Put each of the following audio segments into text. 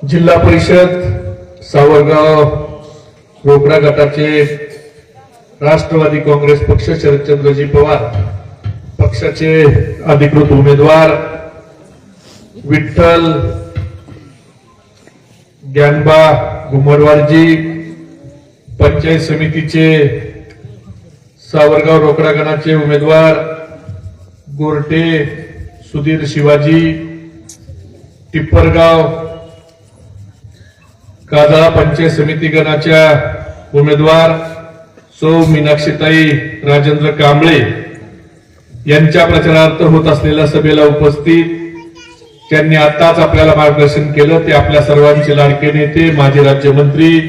जिल्हा परिषद सावरगाव रोकडा गटाचे राष्ट्रवादी काँग्रेस पक्ष शरदचंद्रजी पवार पक्षाचे अधिकृत उमेदवार विठ्ठल ज्ञानबा घुमडवारजी, पंचायत समितीचे सावरगाव रोकडा गणाचे उमेदवार गोरटे सुधीर शिवाजी, टिप्परगाव काजळा पंचायत समिती गणाच्या उमेदवार सौ मीनाक्षीताई राजेंद्र कांबळे यांच्या प्रचारार्थ होत असलेल्या सभेला उपस्थित त्यांनी आताच आपल्याला मार्गदर्शन केलं ते आपल्या सर्वांचे लाडके नेते माजी राज्यमंत्री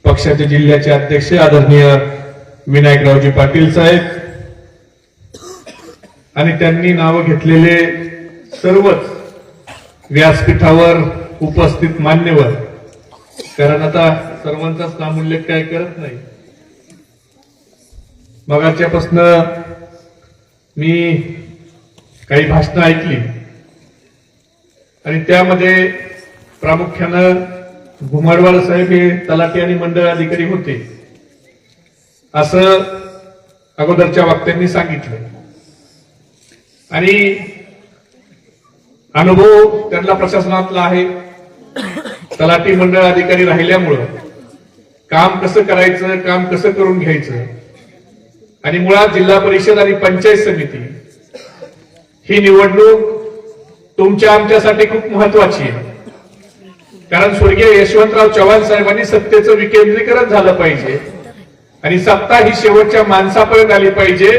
पक्षाचे जिल्ह्याचे अध्यक्ष आदरणीय विनायकरावजी पाटील साहेब आणि त्यांनी नाव घेतलेले सर्वच व्यासपीठावर उपस्थित मान्यवर, कारण आता सर्वांचाच नाम उल्लेख काय करत नाही. मगाच्यापासून मी काही भाषणं ऐकली आणि त्यामध्ये प्रामुख्यानं घुमडवार साहेब हे तलाठी आणि मंडळ अधिकारी होते असं अगोदरच्या वक्त्यांनी सांगितलं आणि अनुभव त्यांना प्रशासनातला आहे. तलाठी मंडळ अधिकारी राहिल्यामुळं काम कसं करायचं, काम कसं करून घ्यायचं आणि मुळात जिल्हा परिषद आणि पंचायत समिती ही निवडणूक तुमच्या आमच्यासाठी खूप महत्वाची आहे. कारण स्वर्गीय यशवंतराव चव्हाण साहेबांनी सत्तेचं विकेंद्रीकरण झालं पाहिजे आणि सत्ता ही शेवटच्या माणसापर्यंत आली पाहिजे.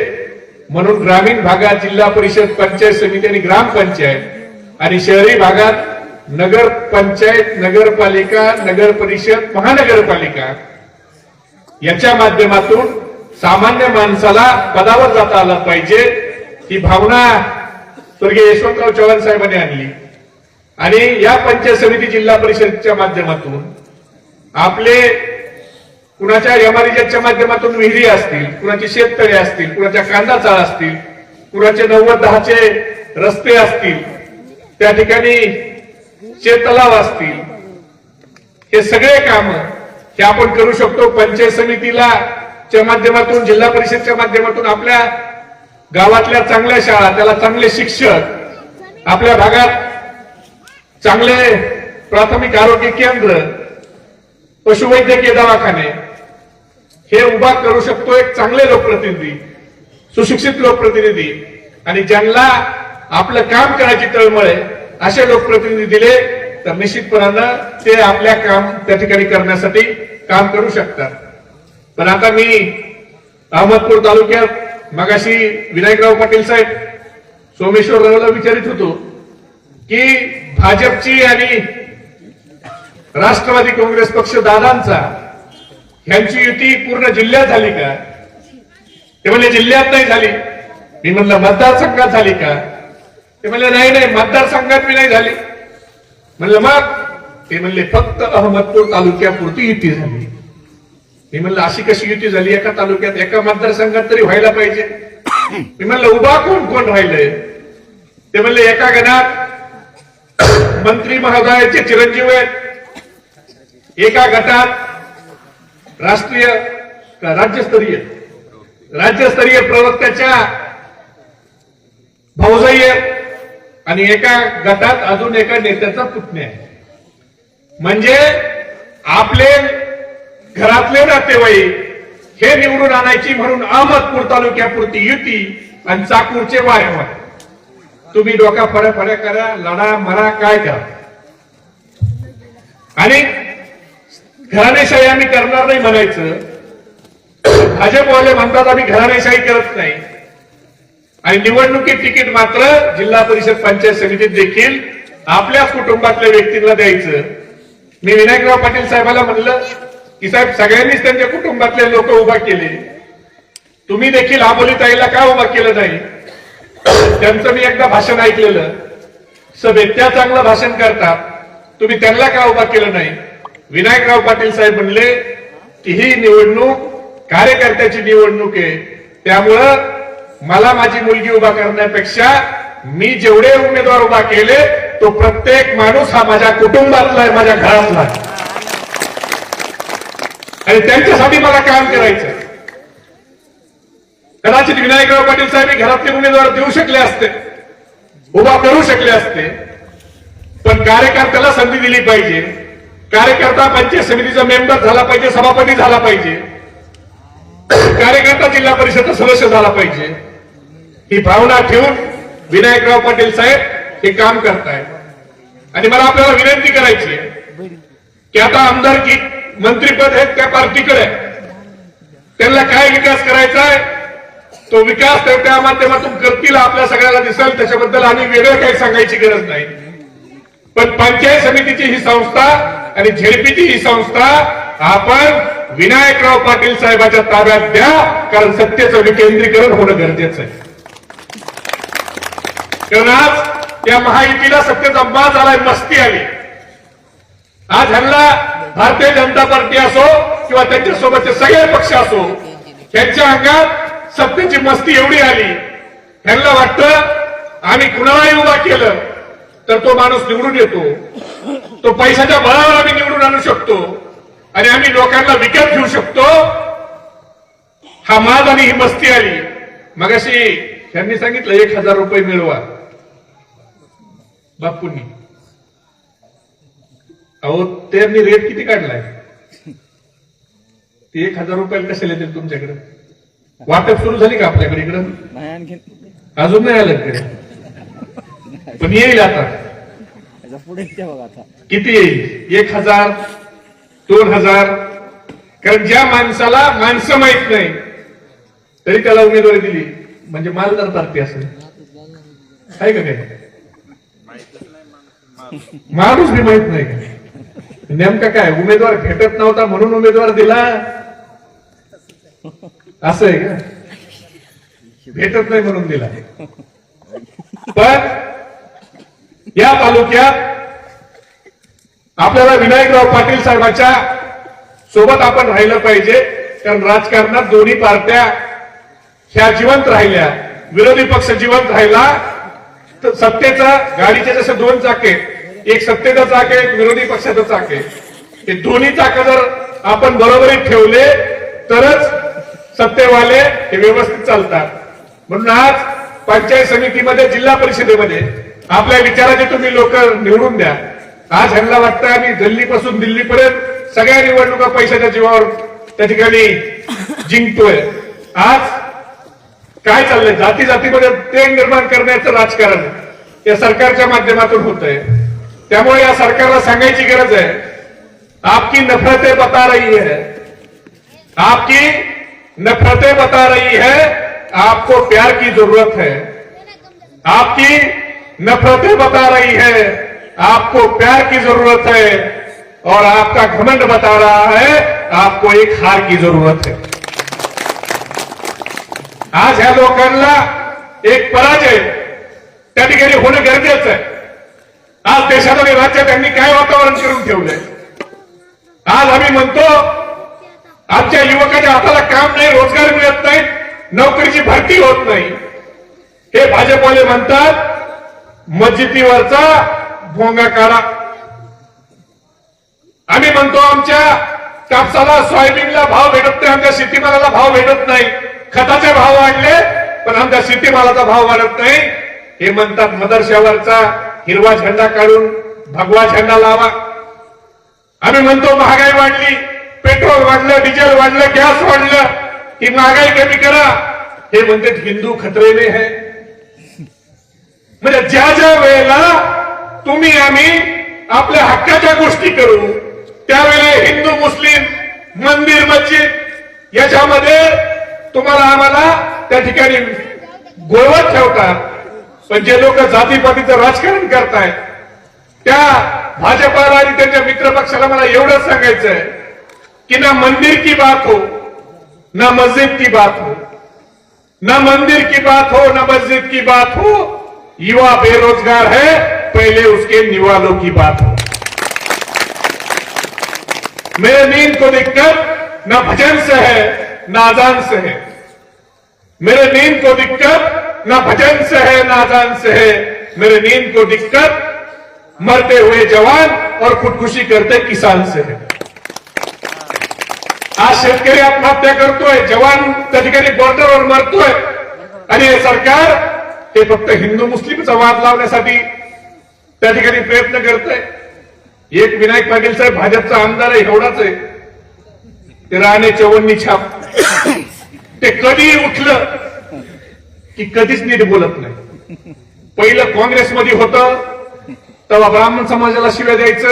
म्हणून ग्रामीण भागात जिल्हा परिषद, पंचायत समिती आणि ग्रामपंचायत आणि शहरी भागात नगर पंचायत, नगरपालिका, नगर परिषद, महानगरपालिका याच्या माध्यमातून सामान्य माणसाला पदावर जाता आलं पाहिजे. ही भावना स्वर्गीय यशवंतराव चव्हाण साहेबांनी आणली आणि या पंचायत समिती, जिल्हा परिषदच्या माध्यमातून आपले कुणाच्या एमआरजेच्या माध्यमातून विहिरी असतील, कुणाचे शेततळे असतील, कुणाच्या कांदा चाळ असतील, कुणाचे 90-10चे रस्ते असतील, त्या ठिकाणी शेततलाव असतील, हे सगळे काम हे आपण करू शकतो. पंचायत समितीला च्या माध्यमातून, जिल्हा परिषदच्या माध्यमातून आपल्या गावातल्या चांगल्या शाळा, त्याला चांगले शिक्षक, आपल्या भागात चांगले प्राथमिक आरोग्य केंद्र, पशुवैद्यकीय दवाखाने हे उभा करू शकतो. एक चांगले लोकप्रतिनिधी, सुशिक्षित लोकप्रतिनिधी आणि ज्यांना आपलं काम करायची तळमळ आहे असे लोकप्रतिनिधी दिले तर निश्चितपणानं ते आपल्या काम त्या ठिकाणी करण्यासाठी काम करू शकतात. पण आता मी अहमदपूर तालुक्यात मगाशी विनायकराव पाटील साहेब सोमेश्वररावला विचारित होतो की भाजपची आणि राष्ट्रवादी काँग्रेस पक्ष दादांचा ह्यांची युती पूर्ण जिल्ह्यात झाली का? ते म्हणले जिल्ह्यात नाही झाली. मी म्हणलं मतदारसंघात झाली का? ते म्हणले नाही मतदारसंघात मी नाही झाली. म्हणलं मग? ते म्हणले फक्त अहमदपूर तालुक्यापुरती युती झाली. मी म्हणलं अशी कशी युती झाली? एका तालुक्यात, एका मतदारसंघात तरी व्हायला पाहिजे. मी म्हणलं उभा कोण राहिलंय? ते म्हणले एका गटात मंत्री महोदयाचे चिरंजीव आहेत, एका गटात राज्यस्तरीय प्रवक्त्याच्या भाऊजाई आहेत आणि एका गटात अजून एका नेत्याचा पुतण्या आहे. म्हणजे आपले घरातले नातेवाईक हे निवडून आणायची म्हणून अहमदपूर तालुक्यापुरती युती आणि चाकूरचे वारंवार. तुम्ही डोका फड्या करा, लढा मरा, काय करा. आणि घराणेशाही आम्ही करणार नाही म्हणायचं. भाजपवाले म्हणतात आम्ही घराणेशाही करत नाही आणि निवडणुकीत तिकीट मात्र जिल्हा परिषद, पंचायत समितीत देखील आपल्याच कुटुंबातल्या व्यक्तींना द्यायचं. मी विनायकराव पाटील साहेबांना म्हणलं की साहेब सगळ्यांनीच त्यांच्या कुटुंबातले लोक उभा केले, तुम्ही देखील आबोलीताईला का उभा केलं नाही? त्यांचं मी एकदा भाषण ऐकलेलं सभेत, त्या चांगलं भाषण करतात, तुम्ही त्यांना का उभा केलं नाही? विनायकराव पाटील साहेब म्हणले की ही निवडणूक कार्यकर्त्याची निवडणूक आहे, त्यामुळं मला माझी मुलगी उभा करण्यापेक्षा मी जेवढे उमेदवार उभा केले तो प्रत्येक माणूस हा माझ्या कुटुंबातला आहे, माझ्या घरातला आहे. आणि त्यांच्यासाठी मला काम करायचं. कदाचित विनायकराव पाटील साहेब घरातले उमेदवार देऊ शकले असते, उभा करू शकले असते, पण कार्यकर्त्याला संधी दिली पाहिजे. कार्यकर्ता पंचायत समितीचा मेंबर झाला पाहिजे, सभापती झाला पाहिजे, कार्यकर्ता जिल्हा परिषद सदस्य झाला पाहिजे. ही भावना ठेवून विनायकराव पाटील साहेब हे काम करतायत. आणि मला आपल्याला विनंती करायची आहे की आता आमदारकी मंत्रीपद आहेत त्या पार्टीकडे, त्यांना काय विकास करायचा आहे तो विकास त्या माध्यमातून करतील, आपल्या सगळ्याला दिसेल. त्याच्याबद्दल आम्ही वेगळं काही सांगायची गरज नाही. पण पंचायत समितीची ही संस्था आणि झेडपीची ही संस्था आपण विनायकराव पाटील साहेबांच्या ताब्यात द्या, कारण सत्तेचं विकेंद्रीकरण होणं गरजेचं आहे. कारण आज या महायुतीला सत्तेचा माज आलाय, मस्ती आली. आज ह्यांना भारतीय जनता पार्टी असो किंवा त्यांच्यासोबतचे सगळे पक्ष असो, त्यांच्या अंगात सत्तेची मस्ती एवढी आली, ह्यांना वाटतं आम्ही कुणालाही उभा केलं तर तो माणूस निवडून येतो, तो पैशाच्या बळावर आम्ही निवडून आणू शकतो आणि आम्ही लोकांना विकत घेऊ शकतो. हा माज आणि ही मस्ती आली. मगाशी त्यांनी सांगितलं 1,000 रुपये मिळवा बापूंनी. अहो त्यांनी रेट किती काढलाय? ते 1,000 रुपयाला कशाला येतील तुमच्याकडे? वाटप सुरू झाली का आपल्याकडे? इकडं अजून नाही आलं इकडे, पण येईल आता. पुढे किती येईल? 1,000, 2,000. कारण ज्या माणसाला माणसं माहित नाही तरी त्याला उमेदवारी दिली म्हणजे मालदार पार्टी असेल, आहे का नाही? माणूस भी माहित नाही का नेमका काय? उमेदवार भेटत नव्हता म्हणून उमेदवार दिला असं आहे का? भेटत नाही म्हणून दिला. पण या तालुक्यात आपल्याला विनायकराव पाटील साहेबांच्या सोबत आपण राहिलं पाहिजे. कारण राजकारणात दोन्ही पार्ट्या ह्या जिवंत राहिल्या, विरोधी पक्ष जिवंत राहिला तर सत्तेचा गाडीचे जसे 2 चाके, एक सत्तेचं चाक आहे, एक विरोधी पक्षाचं चाक आहे. हे दोन्ही चाक जर आपण बरोबरीत ठेवले तरच सत्तेवाले हे व्यवस्थित चालतात. म्हणून आज पंचायत समितीमध्ये, जिल्हा परिषदेमध्ये आपल्या विचाराचे तुम्ही लोक निवडून द्या. आज ह्यांना वाटतं आम्ही दिल्लीपासून दिल्लीपर्यंत सगळ्या निवडणुका पैशाच्या जीवावर त्या ठिकाणी जिंकतोय. आज काय चाललंय? जाती जातीमध्ये ते निर्माण करण्याचं राजकारण या सरकारच्या माध्यमातून होत आहे. त्यामुळे या सरकारला सांगायची गरज आहे, आपकी नफरतें बता रही है, आपकी नफरतें बता रही है, आपको प्यार की जरूरत है. आपकी नफरतें बता रही है, आपको प्यार की जरूरत है, और आपका घमंड बता रहा है आपको एक हार की जरूरत है. आज ह्या लोकांना एक पराजय त्या ठिकाणी होणं गरजेचं आहे. आज देशात आणि राज्यात त्यांनी काय वातावरण करून ठेवलंय? आज आम्ही म्हणतो आजच्या युवकाच्या हाताला काम नाही, रोजगार मिळत नाही, नोकरीची भरती होत नाही. हे भाजपवाले म्हणतात मस्जिदीवरचा भोंगा काढा. आम्ही म्हणतो आमच्या कापसाला, सोयाबीनला भाव भेटत नाही, आमच्या शेतीमालाला भाव भेटत नाही. खताचे भाव वाढले पण आमच्या शेतीमालाचा भाव वाढत नाही. हे म्हणतात मदरशावरचा हिरवा झेंडा काढून भगवा झेंडा लावा. आम्ही म्हणतो महागाई वाढली, पेट्रोल वाढलं, डिझेल वाढलं, गॅस वाढलं, ही महागाई कमी करा. हे म्हणतात हिंदू खतरे में है. म्हणजे ज्या ज्या वेळेला तुम्ही आम्ही आपल्या हक्काच्या गोष्टी करू त्यावेळेला हिंदू मुस्लिम, मंदिर, मस्जिद याच्यामध्ये तुम्हाला आम्हाला त्या ठिकाणी गोळवत ठेवतात. पण जे लोक जातीपातीचं राजकारण करतायत त्या भाजपाला आणि त्यांच्या मित्रपक्षाला मला एवढंच सांगायचं आहे की ना मंदिर की बात हो, ना मस्जिद की बात हो, ना मंदिर की बात हो, ना मस्जिद की बात हो. युवा बेरोजगार है, पहले उसके निवालों की बात हो. मेरे नींद को दिक्कत ना भजन से है ना अजान से है. मेरे नींद को दिक्कत ना भजन से है ना अजान से है. मेरे नींद को दिक्कत मरते हुए जवान और खुदकुशी करते किसान से है. आज शेतकरी आत्महत्या करतोय, जवान त्या ठिकाणी बॉर्डरवर मरतोय आणि हे सरकार ते फक्त हिंदू मुस्लिमचा वाद लावण्यासाठी त्या ठिकाणी प्रयत्न करतोय. एक विनायक पाटील साहेब भाजपचा आमदार आहे, एवढाच आहे. ते राणे चवन्नी छाप, ते कधी उठलं की कधीच नीट बोलत नाही. पहिलं काँग्रेसमध्ये होतं तेव्हा ब्राह्मण समाजाला शिव्या द्यायचं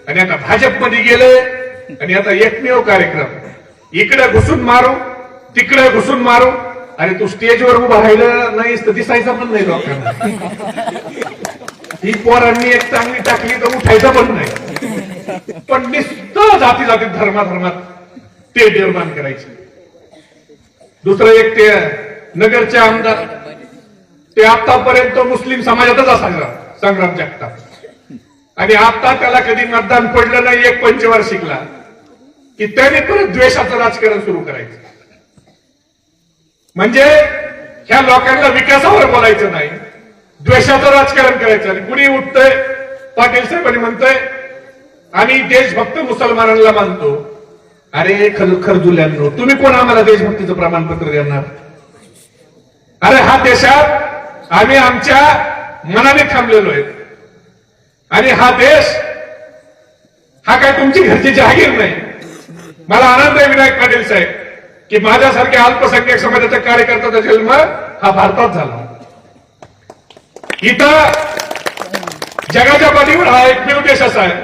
आणि आता भाजपमध्ये गेले आणि आता एकमेव कार्यक्रम इकडे घुसून मारू तिकडे घुसून मारू. अरे तू स्टेजवर उभं राहिलं नाहीस तर दिसायचं पण नाही लोकांना. ही पोरांनी एक चांगली टाकली तर उठायचं पण नाही. पण नुसतं जाती जातीत धर्मात ते निर्माण करायचे. दुसरं एक ते नगरचे आमदार, ते आतापर्यंत मुस्लिम समाजातच असायचा संग्राम जगताप, आणि आता त्याला कधी मतदान पडलं नाही एक पंचवार्षिकला की त्याने परत द्वेषाचं राजकारण सुरू करायचं. म्हणजे ह्या लोकांना विकासावर बोलायचं नाही, द्वेषाचं राजकारण करायचं. आणि कुणी उठतंय पाटील साहेबांनी म्हणतंय आम्ही देशभक्त मुसलमानांना मानतो. अरे खरजुल्यांनो, तुम्ही कोण आम्हाला देशभक्तीचं प्रमाणपत्र देणार? अरे हा देशात आम्ही आमच्या मनाने थांबलेलो आहे आणि हा देश हा काय तुमची घरची जहागीर नाही. मला आनंद आहे विनायक पाटील साहेब की माझ्यासारख्या अल्पसंख्याक समाजाच्या कार्यकर्त्याचा जन्म हा भारतात झाला. इथं जगाच्या पाठीवर हा एकमेव देश असा आहे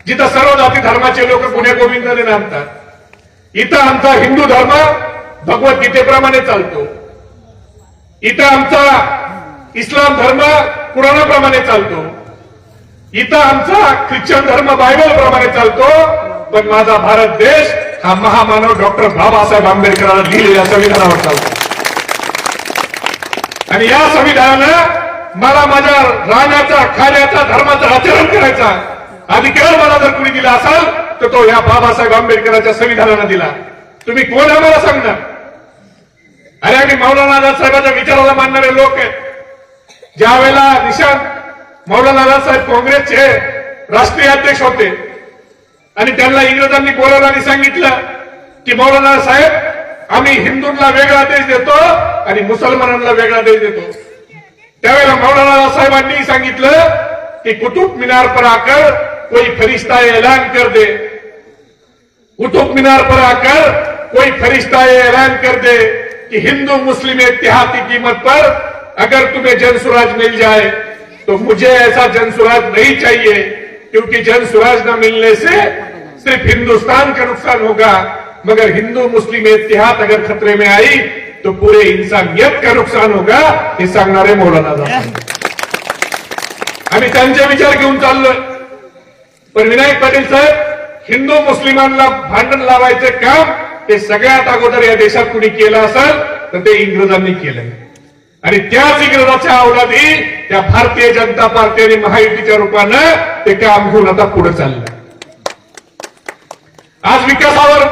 जिथं सर्व जाती धर्माचे लोक गुन्हे गोविंदाने नांदतात. इथं आमचा हिंदू धर्म भगवद्गीतेप्रमाणे चालतो. इथं आमचा इस्लाम धर्म कुराणाप्रमाणे चालतो. इथं आमचा ख्रिश्चन धर्म बायबल प्रमाणे चालतो. पण माझा भारत देश हा महामानव डॉक्टर बाबासाहेब आंबेडकरांना दिलेल्या संविधानावर चालतो. आणि या संविधानानं मला माझ्या राहण्याचा खाण्याचा धर्माचा आचरण करायचा अधिकार मला जर कुणी दिला असाल तर तो या बाबासाहेब आंबेडकरांच्या संविधानानं दिला. तुम्ही कोण आम्हाला सांगणार? अरे आम्ही मौलाना आझाद साहेबांच्या विचाराला मानणारे लोक आहेत. ज्या वेळेला निशांत मौलाना आझाद साहेब काँग्रेसचे राष्ट्रीय अध्यक्ष होते आणि त्यांना इंग्रजांनी बोलावलं आणि सांगितलं की मौलाना साहेब आम्ही हिंदूंना वेगळा देश देतो आणि मुसलमानांना वेगळा देश देतो. त्यावेळेला मौलाना साहेबांनी सांगितलं कि कुतुब मीनार पर आकर कोई फरिश्ता ऐलान कर दे, कुतुब मीनार पर आकर कोई फरिश्ता ऐलान कर दे कि हिंदू मुस्लिम इत्तेहाद की कीमत पर अगर तुम्हें जनसुराज मिल जाए तो मुझे ऐसा जनसुराज नहीं चाहिए, क्योंकि जनसुराज न मिलने से सिर्फ हिंदुस्तान का नुकसान होगा, मगर हिंदू मुस्लिम इत्तेहाद अगर खतरे में आई तो पूरे इंसानियत का नुकसान होगा. हे सांगणारे मौलाना आझाद. आम्ही त्यांचे विचार घेऊन चाललोय. पण विनायक पाटील साहेब हिंदू मुस्लिमांना भांडण लावायचे काम ते सगळ्यात अगोदर या देशात कुणी केलं असेल तर ते इंग्रजांनी केलंय. आणि त्याच इंग्रजाच्या अवलादी त्या भारतीय जनता पार्टी आणि महायुतीच्या रूपानं ते काम घेऊन आता पुढे चाललं. आज विकासावर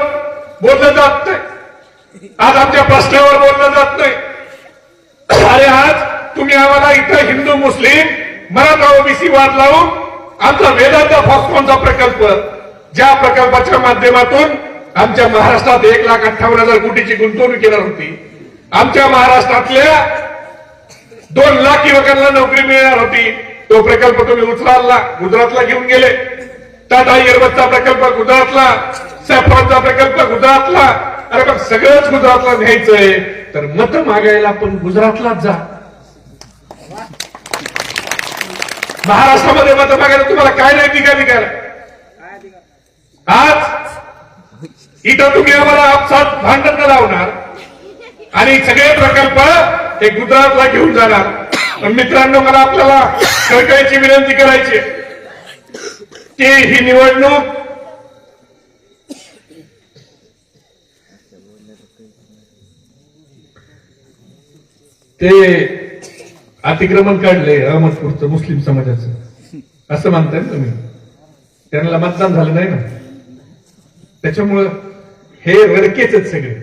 बोललं जात नाही, आज आमच्या प्रश्नावर बोललं जात नाही. अरे आज तुम्ही आम्हाला इथं हिंदू मुस्लिम मराठा ओबीसी वाद लावून आमचा वेदांता फॉक्सकॉनचा प्रकल्प, ज्या प्रकल्पाच्या माध्यमातून आमच्या महाराष्ट्रात 1,58,000 कोटीची गुंतवणूक येणार होती, आमच्या महाराष्ट्रातल्या 2 लाख युवकांना नोकरी मिळणार होती, तो प्रकल्प तुम्ही उचलला गुजरातला घेऊन गेले. टाटा एअरबसचा प्रकल्प गुजरातला, सॅफ्रॉनचा प्रकल्प गुजरातला. अरे मग सगळंच गुजरातला न्यायचंय तर मत मागायला पण गुजरातलाच जा. महाराष्ट्रामध्ये मत मागायला तुम्हाला काय नैतिक अधिकार? आज इथं तुम्ही आम्हाला आपसात भांडण लावणार आणि सगळे प्रकल्प हे गुजरातला घेऊन जाणार. पण मित्रांनो, मला आपल्याला कळकळीची विनंती करायची की ही निवडणूक ते अतिक्रमण काढलंय अहमदपूरचं मुस्लिम समाजाचं असं मानताय ना तुम्ही? त्यांना मतदान झालं नाही ना, त्याच्यामुळं हे रडकेच आहेत सगळे.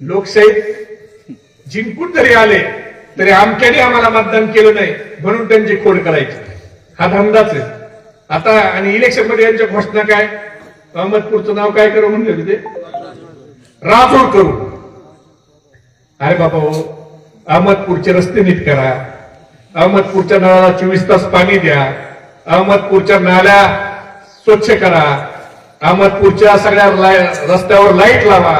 लोकशाहीत जिंकून जरी आले तरी आमच्याने आम्हाला मतदान केलं नाही म्हणून त्यांची खोड करायची. हा धंदाच आहे आता. आणि इलेक्शन मध्ये यांच्या घोषणा काय, अहमदपूरचं नाव काय करू म्हणले ते, राजूर करू. अरे बाबा हो, अहमदपूरचे रस्ते नीट करा, अहमदपूरच्या नळाला 24 तास पाणी द्या, अहमदपूरच्या नाल्या स्वच्छ करा, अहमदपूरच्या सगळ्या रस्त्यावर लाईट लावा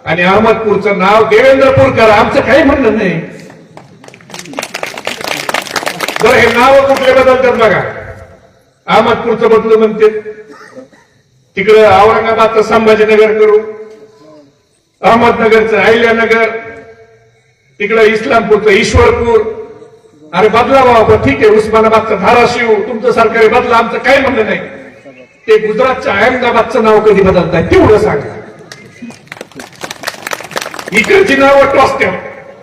आणि अहमदपूरचं नाव देवेंद्रपूर करा. आमचं काही म्हणणं नाही. बरं हे नाव कुठले बदलतात बघा. अहमदपूरचं बदलू म्हणते, तिकडं औरंगाबादचं संभाजीनगर करू, अहमदनगरचं अहिल्यानगर, तिकडं इस्लामपूरचं ईश्वरपूर. अरे बदला बाबा, ठीक आहे. उस्मानाबादचं धाराशिव, तुमचं सरकारी बदला, आमचं काही म्हणणं नाही. ते गुजरातच्या अहमदाबादचं नाव कधी बदलताय तेवढं सांगा. इकडची नावं टोचत्या.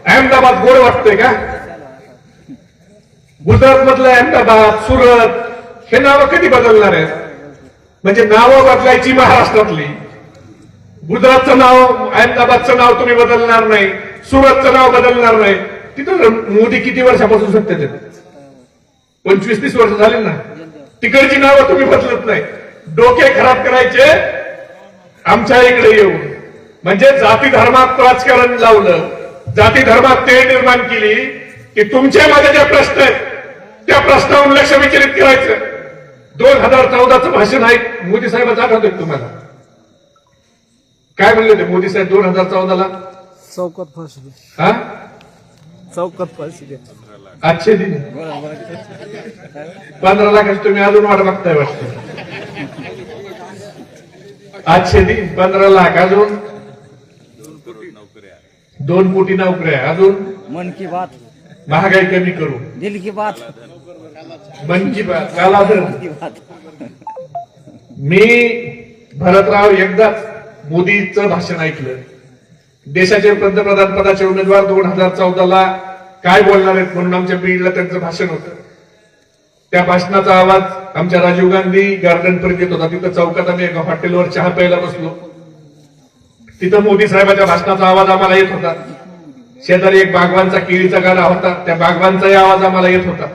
अहमदाबाद गोड वाटतंय का? गुजरात मधलं अहमदाबाद, सुरत हे नावं कधी बदलणार आहेत? म्हणजे नावं बदलायची महाराष्ट्रातली. गुजरातचं नाव, अहमदाबादचं नाव तुम्ही बदलणार नाही, सुरतचं नाव बदलणार नाही. तिथं मोदी किती वर्षापासून सत्तेत आहेत? 25-30 वर्ष झाली ना. तिकडची नावं तुम्ही बदलत नाही. डोके खराब करायचे आमच्या इकडे येऊन. म्हणजे जाती धर्मात राजकारण लावलं, जाती धर्मात ते निर्माण केली की तुमच्या मध्ये जे प्रश्न आहेत त्या प्रश्नावर लक्ष विचलित करायचं. 2014चं भाषण आहे मोदी साहेबांचं, आठवतंय तुम्हाला? काय म्हणले ते मोदी साहेब 2014ला? चौकात फाशी दे. हा, चौकात फाशी दे. आजचे दिन 15 लाखाची तुम्ही अजून वाट बघताय वाटतं. आजचे दिन 15 लाख, अजून 2 कोटी नोकऱ्या, अजून मन की बात, महागाई कमी करू, दिल की बात, मन की बात, कालाधर. की बात. मी भरतराव एकदाच मोदीचं भाषण ऐकलं. देशाचे पंतप्रधान पदाचे उमेदवार 2014ला काय बोलणार आहेत म्हणून आमच्या बीडला त्यांचं भाषण होतं. त्या भाषणाचा आवाज आमच्या राजीव गांधी गार्डन पर्यंत येत होता. तिथं चौकात आम्ही एका हॉटेलवर चहा प्यायला बसलो. तिथं मोदी साहेबांच्या भाषणाचा आवाज आम्हाला येत होता. शेजारी एक बागवानचा केळीचा गाडा होता, त्या बागवानचाही आवाज आम्हाला येत होता.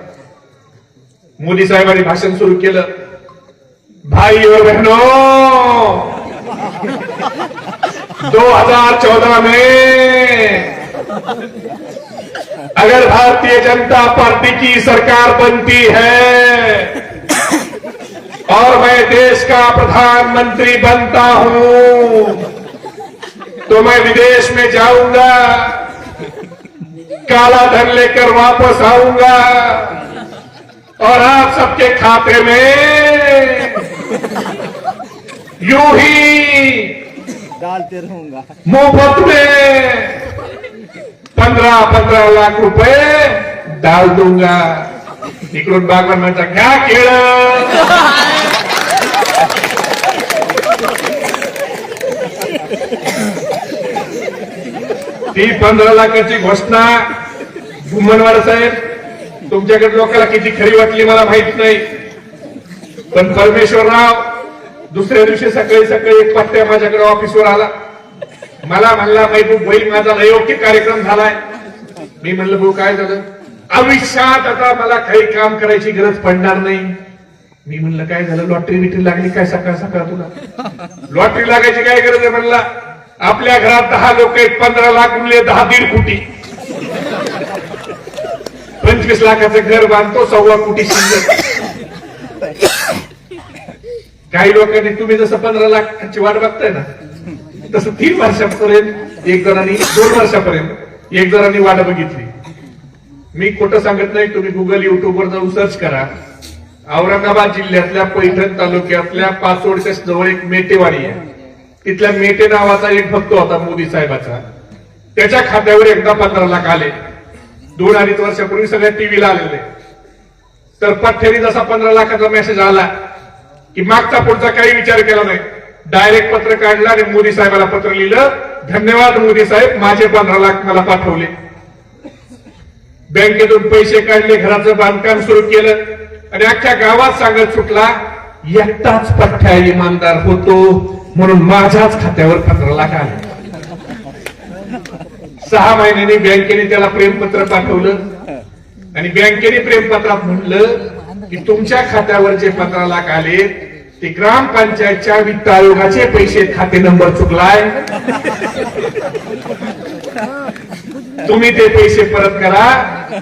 मोदी साहेबांनी भाषण सुरू केलं. भाई और बहनों, 2014 में अगर भारतीय जनता पार्टी की सरकार बनती है और मैं देश का प्रधानमंत्री बनता हूं तो मैं विदेश में जाऊंगा, काला धन लेकर वापस आऊंगा और आप सबके खाते में यूं ही डालते रहूंगा मुफ्त में 15 लाख रुपए डाल दूंगा. इकडून बागवान म्हणता घ्या केळं. ती 15 लाखाची घोषणा भुमनवाड साहेब तुमच्याकडे लोकांना किती खरी वाटली मला माहित नाही, पण परमेश्वरराव दुसऱ्या दिवशी सकाळी एक पट्ट्या माझ्याकडे ऑफिसवर आला. मला म्हणला महबूब भाई माझा अयोग्य कार्यक्रम झालाय. मी म्हणलं भाऊ काय झालं? आयुष्यात आता मला काही काम करायची गरज पडणार नाही. मी म्हणलं काय झालं? लॉटरी बिटरी लागली काय सकाळ सकाळ तुला? लॉटरी लागायची काय गरज आहे म्हणला? आपल्या घरात 10 लोक आहेत, 15 लाख गुणले 10 1.5 कोटी, 25 लाखाचं घर बांधतो, 1.25 कोटी शिल्लक. काही लोकांनी तुम्ही जसं 15 लाखाची वाट बघताय ना तसं 3 वर्षापर्यंत एक जणांनी, 2 वर्षापर्यंत एक जणांनी वाट बघितली. मी खोटं सांगत नाही, तुम्ही गुगल युट्यूबवर जाऊन सर्च करा. औरंगाबाद जिल्ह्यातल्या पैठण तालुक्यातल्या पाचोडच्या जवळ एक मेटेवाडी आहे. तिथल्या मेटे नावाचा एक भक्त होता मोदी साहेबाचा. त्याच्या खात्यावर एकदा 15 लाख आले. 2-2.5 वर्षापूर्वी सगळ्या टीव्हीला आलेले. तर पठ्ठ्याने जसा 15 लाखाचा मेसेज आला की मागचा पुढचा काही विचार केला नाही, डायरेक्ट पत्र काढलं आणि मोदी साहेबांना पत्र लिहिलं, धन्यवाद मोदी साहेब, माझे 15 लाख मला पाठवले. बँकेतून पैसे काढले, घराचं बांधकाम सुरू केलं आणि अख्ख्या गावात सांगत सुटला, एकटाच पठ्ठ्या इमानदार होतो म्हणून माझ्याच खात्यावर 15 लाख आले. 6 महिन्यांनी बँकेने त्याला प्रेमपत्र पाठवलं आणि बँकेने प्रेमपत्रात म्हणलं की तुमच्या खात्यावर जे 15 लाख आले ते ग्रामपंचायतच्या वित्त आयोगाचे पैसे खाते नंबर चुकलाय, तुम्ही ते पैसे परत करा,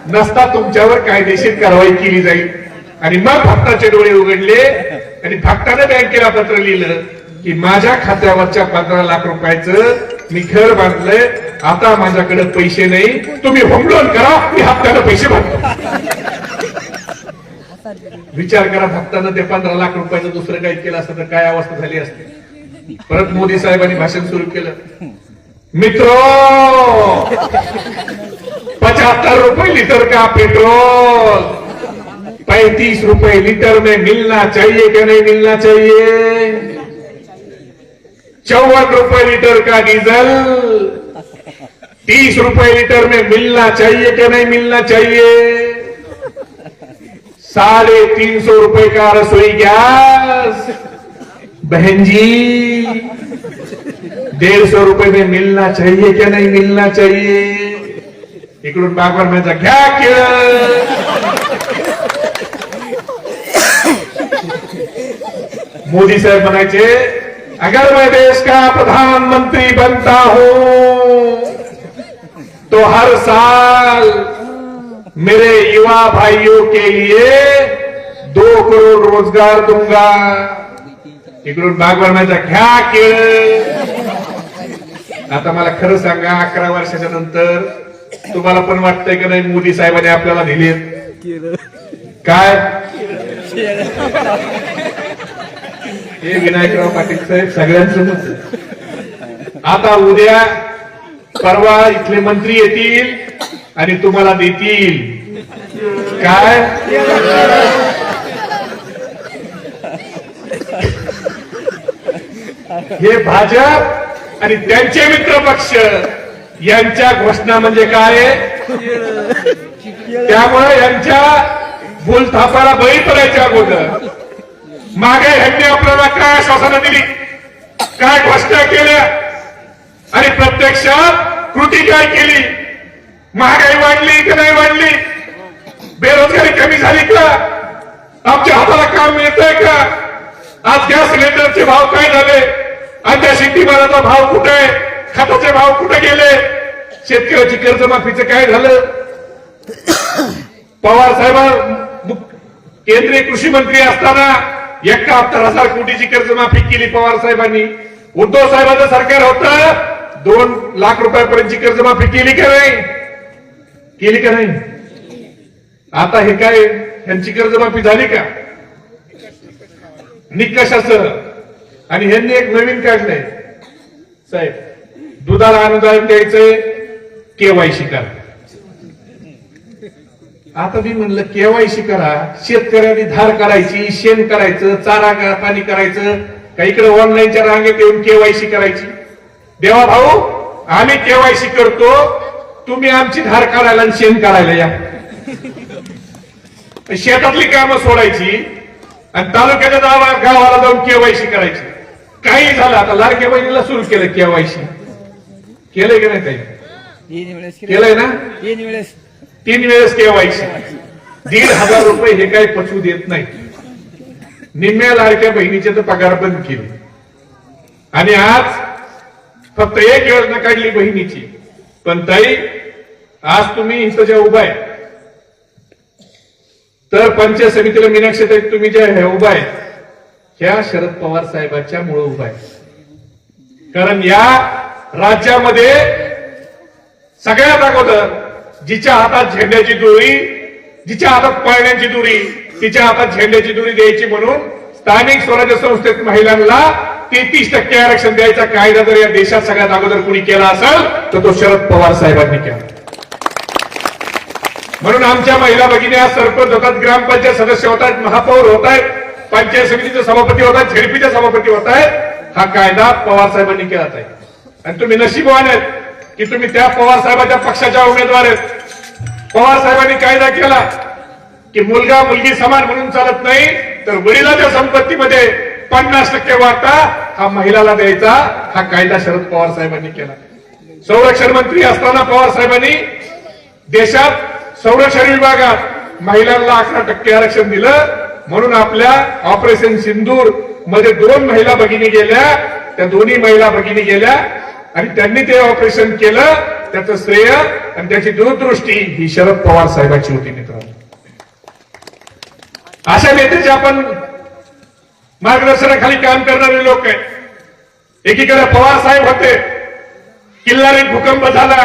नसता तुमच्यावर कायदेशीर कारवाई केली जाईल. आणि मग भक्ताचे डोळे उघडले आणि भक्ताने बँकेला पत्र लिहिलं की माझ्या खात्यावरच्या 15 लाख रुपयाचं मी घर बांधलंय, आता माझ्याकडे पैसे नाही, तुम्ही होम लोन करा, मी हप्त्यानं पैसे भरतो. विचार करा, भक्तानं ते 15 लाख रुपयाचं दुसरं काही केलं असतं तर काय अवस्था झाली असते. परत मोदी साहेबांनी भाषण सुरू केलं, मित्रो 75 रुपए लीटर का पेट्रोल 35 रुपए लीटर में मिलना चाहिए क्या नहीं मिलना चाहिए, 54 रुपए लीटर का डीजल 30 रुपए लीटर में मिलना चाहिए क्या नहीं मिलना चाहिए, 350 रुपए का रसोई गैस बहन जी 150 रुपए में मिलना चाहिए क्या नहीं मिलना चाहिए. इकडून बागवान माझा घ्या केलं. मोदी साहब म्हणायचे, अगर मैं देश का प्रधानमंत्री बनता हूं तो हर साल मेरे युवा भाइयों के लिए 2 करोड़ रोजगार दूंगा. इकडून बागवान माझा घ्या केलं. आता मला खरं सांगा, 11 वर्षाच्या नंतर तुम्हाला पण वाटतंय का नाही मोदी साहेबांनी आपल्याला दिले काय. हे विनायकराव पाटील साहेब सगळ्यांचं मत. आता उद्या परवा इथले मंत्री येतील आणि तुम्हाला देतील काय. हे भाजप आणि त्यांचे मित्र पक्ष यांच्या घोषणा म्हणजे काय, त्यामुळे यांच्या भूलथापाला बळी पडायच्या अगोदर मागे ह्यांनी आपल्याला काय आश्वासनं दिली, काय घोषणा केल्या आणि प्रत्यक्षात कृती काय केली. महागाई वाढली की नाही वाढली, बेरोजगारी कमी झाली का, आमच्या हाताला काम मिळतंय का, आज गॅस सिलेंडरचे भाव काय झाले, आमच्या शेतीमालाचा भाव कुठे आहे, खताचे भाव कुठे गेले, शेतकऱ्याची कर्जमाफीचं काय झालं. पवार साहेब केंद्रीय कृषी मंत्री असताना 71,000 कोटीची कर्जमाफी केली पवार साहेबांनी. उद्धव साहेबांचं सरकार होतं 2 लाख रुपयापर्यंतची कर्जमाफी केली का नाही, केली का नाही. आता हे काय, यांची कर्जमाफी झाली का निकषासह. आणि ह्यांनी एक नवीन काढलंय साहेब, दुधाला अनुदान द्यायचंय, केवायसी करा. आता मी म्हणलं केवायसी करा, शेतकऱ्यांनी धार करायची, शेण करायचं, चारा पाणी करायचं का इकडे ऑनलाईनच्या रांगेत येऊन केवायसी करायची. देवा भाऊ आम्ही केवायसी करतो, तुम्ही आमची धार करायला आणि शेण करायला या. शेतातली कामं सोडायची आणि तालुक्याच्या गावाला जाऊन केवायसी करायची. काही झालं, आता लाडक्या बहिणीला सुरू केलं केवायसी, केलंय का नाही ताई, केलंय ना. 3 वेळेस केवायसी, 1,500 रुपये हे काही पचवू देत नाही. निम्म्या लाडक्या बहिणीचे तर पगार बंद केले आणि आज फक्त एक योजना काढली बहिणीची. पण ताई आज तुम्ही इथं ज्या उभा आहे तर पंचायत समितीला मीनाक्षी ताई तुम्ही ज्या उभा आहे ह्या शरद पवार साहेबांच्या मुळे उभा आहे. कारण या राज्यामध्ये सगळ्यात अगोदर जिच्या हातात झेंड्याची दोरी, जिच्या हातात पाळण्याची दोरी, तिच्या हातात झेंड्याची दोरी द्यायची म्हणून स्थानिक स्वराज्य संस्थेत महिलांना 33% आरक्षण द्यायचा कायदा जर या देशात सगळ्यात अगोदर कुणी केला असेल तर तो शरद पवार साहेबांनी केला. म्हणून आमच्या महिला भगिनी आज सरपंच होतात, ग्रामपंचायत सदस्य होत आहेत, महापौर होत आहेत, पंचायत समितीचे सभापती होत आहेत, झेडपीचे सभापती होत आहेत. हा कायदा पवार साहेबांनी केला आहे आणि तुम्ही नशीबवान आहेत की तुम्ही त्या पवार साहेबांच्या पक्षाच्या उमेदवार आहेत. पवार साहेबांनी कायदा केला की मुलगा मुलगी समान म्हणून चालत नाही, तर वडिलांच्या संपत्तीमध्ये 50% वाटा हा महिलाला द्यायचा. हा कायदा शरद पवार साहेबांनी केला. संरक्षण मंत्री असताना पवार साहेबांनी देशात संरक्षण विभागात महिलांना 11% आरक्षण दिलं म्हणून आपल्या ऑपरेशन सिंदूर मध्ये 2 महिला भगिनी गेल्या, त्या दोन्ही महिला भगिनी गेल्या आणि त्यांनी ते ऑपरेशन केलं. त्याचं श्रेय आणि त्याची दूरदृष्टी ही शरद पवार साहेबांची होती मित्रांनो. अशा नेत्याचे आपण मार्गदर्शनाखाली काम करणारे लोक आहे. एकीकडे पवार साहेब होते, किल्लारी भूकंप झाला,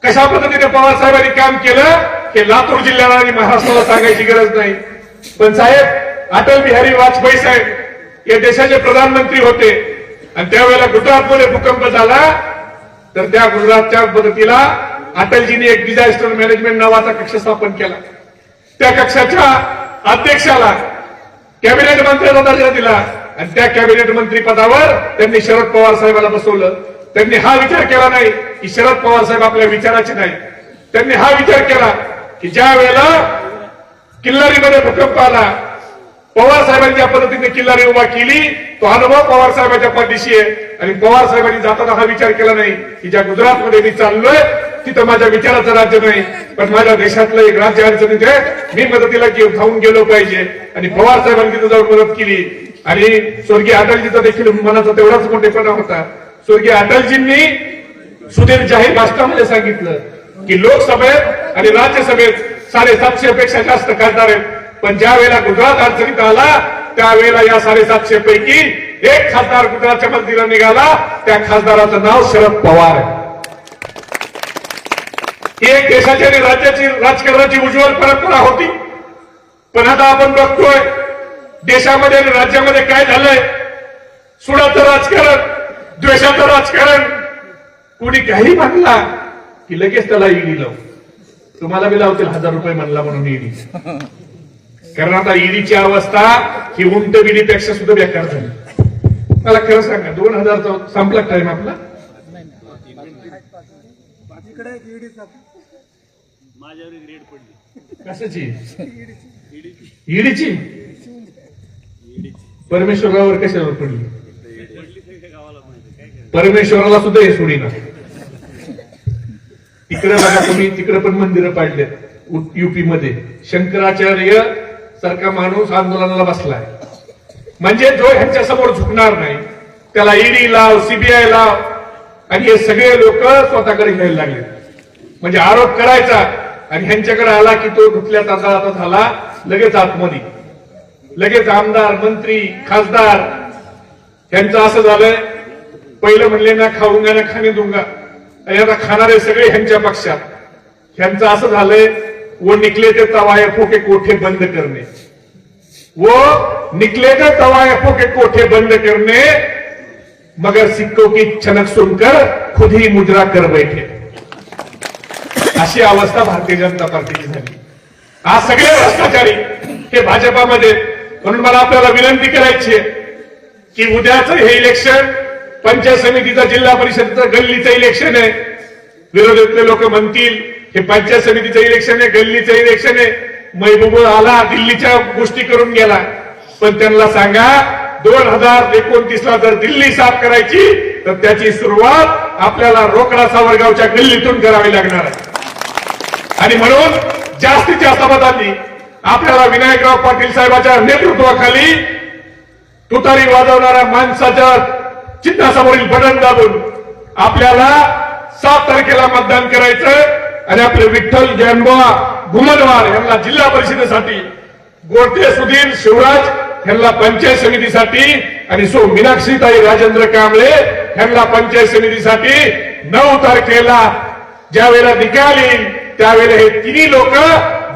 कशा पद्धतीने पवार साहेबांनी काम केलं हे लातूर जिल्ह्याला आणि महाराष्ट्राला सांगायची गरज नाही. पण साहेब अटल बिहारी वाजपेयी साहेब या देशाचे प्रधानमंत्री होते आणि त्यावेळेला गुजरातमध्ये भूकंप झाला तर त्या गुजरातच्या मदतीला अटलजींनी एक डिझास्टर मॅनेजमेंट नावाचा कक्ष स्थापन केला. त्या कक्षाच्या अध्यक्षाला कॅबिनेट मंत्र्याचा दर्जा दिला आणि त्या कॅबिनेट मंत्री पदावर त्यांनी शरद पवार साहेबांना बसवलं. त्यांनी हा विचार केला नाही की शरद पवार साहेब आपल्या विचाराचे नाही. त्यांनी हा विचार केला की ज्या वेळेला किल्लारीमध्ये भूकंप आला, पवार साहेबांनी ज्या पद्धतीने किल्लारी उभा केली तो अनुभव पवार साहेबांच्या पाठीशी आहे. आणि पवार साहेबांनी जाताना हा विचार केला नाही की ज्या गुजरातमध्ये मी चाललोय तिथं माझ्या विचाराचं राज्य नाही, पण माझ्या देशातलं एक राज्य अडचणीत आहे, मी मदतीला धावून गेलो पाहिजे. आणि पवार साहेबांनी तिथं जाऊन मदत केली. आणि स्वर्गीय अटलजीचा देखील मनाचा तेवढाच मोठेपणा होता. स्वर्गीय अटलजींनी सुदीर जाहीर भाषणामध्ये सांगितलं की लोकसभेत आणि राज्यसभेत 750 पेक्षा जास्त खासदार आहेत, पण ज्या वेळेला गुजरात अडचणीत आला त्यावेळेला या 750 पैकी एक खासदार गुजरातच्या मदतीला निघाला. त्या खासदाराचं नाव शरद पवार आहे. ही एक देशाची आणि राज्याची राजकारणाची उज्ज्वल परंपरा होती. पण आता आपण बघतोय देशामध्ये आणि राज्यामध्ये काय झालंय. सुडाचं राजकारण, द्वेषाचं राजकारण. कुणी काही म्हणला की लगेच त्याला ईडी लावू. तुम्हाला बी लावतील 1000 रुपये म्हणला म्हणून ईडी. कारण आता ईडीची अवस्था ही उंट बिडीपेक्षा सुद्धा बेकार झाली. मला खरं सांगा 2000 संपला टाइम आपला. कशाची ईडीची परमेश्वरावर कशावर पडली. परमेश्वराला सुद्धा हे सोडीना. तिकडे बघा तुम्ही, तिकडे पण मंदिरं पाडलेत युपी मध्ये. शंकराचार्य सारखा माणूस आंदोलनाला बसलाय. म्हणजे जो ह्यांच्या समोर झुकणार नाही त्याला ईडी लाव, सीबीआय लाव. आणि हे सगळे लोक स्वतःकडे घ्यायला लागले. म्हणजे आरोप करायचा आणि ह्यांच्याकडे आला की तो धुतल्या तांदळाचा झाला, लगेच आतमध्ये, लगेच आमदार, मंत्री, खासदार. ह्यांचं असं झालंय, पहिलं म्हणले ना खाऊंगा ना खाणे दूंगा, आणि आता खाणारे सगळे ह्यांच्या पक्षात. ह्यांचं असं झालंय, वो निकले ते तवायफों के कोठे बंद करणे, वो निकले ते तवायफों के कोठे बंद करने, मगर सिक्कों की छनक सुनकर खुद ही मुजरा कर बैठे. अशी अवस्था भारतीय जनता पार्टीची झाली. आज सगळे भ्रष्टाचारी हे भाजपामध्ये. म्हणून मला आपल्याला विनंती करायची आहे की उद्याचं हे इलेक्शन पंचायत समितीचं, जिल्हा परिषदचं, गल्लीचं इलेक्शन आहे. विरोधातले लोक म्हणतील हे पंचायत समितीचं इलेक्शन आहे, गल्लीचं इलेक्शन आहे. महबूब आला दिल्लीच्या गोष्टी करून गेला. पण त्यांना सांगा 2029ला जर दिल्ली साफ करायची तर त्याची सुरुवात आपल्याला रोकडा सावरगावच्या गल्लीतून करावी लागणार आहे. आणि म्हणून जास्तीत जास्त मतांनी आपल्याला विनायकराव पाटील साहेबांच्या नेतृत्वाखाली तुतारी वाजवणाऱ्या माणसाच्या चिन्हासमोरील बटन दाबून आपल्याला 7 तारखेला मतदान करायचं. आणि आपले विठ्ठल ज्ञानोबा घुमनवार यांना जिल्हा परिषदेसाठी, गोरटे सुधीर शिवराज यांना पंचायत समितीसाठी आणि मीनाक्षीताई राजेंद्र कांबळे यांना पंचायत समितीसाठी 9 तारखेला ज्या वेळेला निकाल येईल त्यावेळेला हे तिन्ही लोक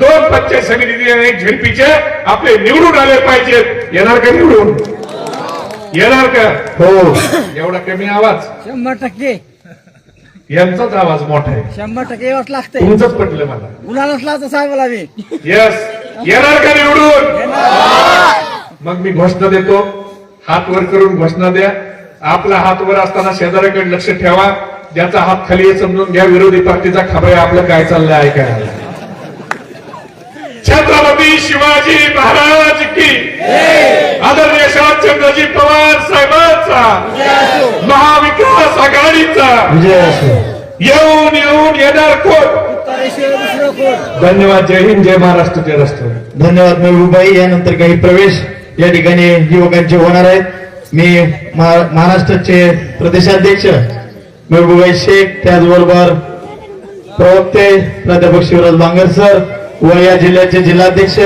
2 पंचायत समिती आणि 1 झेडपीचे आपले निवडून आले पाहिजेत. येणार का निवडून? येणार का? हो. एवढा कमी आवाज? 100% यांचाच आवाज मोठा आहे. 100% यावंच लागतंय. तुमचंच पटलं मला. उन्हाळाच लावतो साहेबाला मी. यस. येणार का निवडून? मग मी घोषणा देतो. हात वर करून घोषणा द्या. आपला हात वर असताना शेजाऱ्याकडे लक्ष ठेवा. ज्याचा हात खाली आहे समजून घ्या विरोधी पार्टीचा खबळ आपलं काय चाललंय ऐकायला. छत्रपती शिवाजी महाराज की, आदरणीय शरदचंद्रजी पवार साहेबांचा, महाविकास आघाडीचा येऊन येऊन येणार कोण? त्याशिवाय दुसरं कोण? धन्यवाद. जय हिंद, जय महाराष्ट्र, जय राष्ट्र. धन्यवाद महबूबाई. यानंतर काही प्रवेश या ठिकाणी युवकांचे होणार आहेत. मी महाराष्ट्राचे प्रदेशाध्यक्ष महबूबाई शेख, त्याचबरोबर प्रवक्ते प्राध्यापक शिवराज बांगर सर व या जिल्ह्याचे जिल्हाध्यक्ष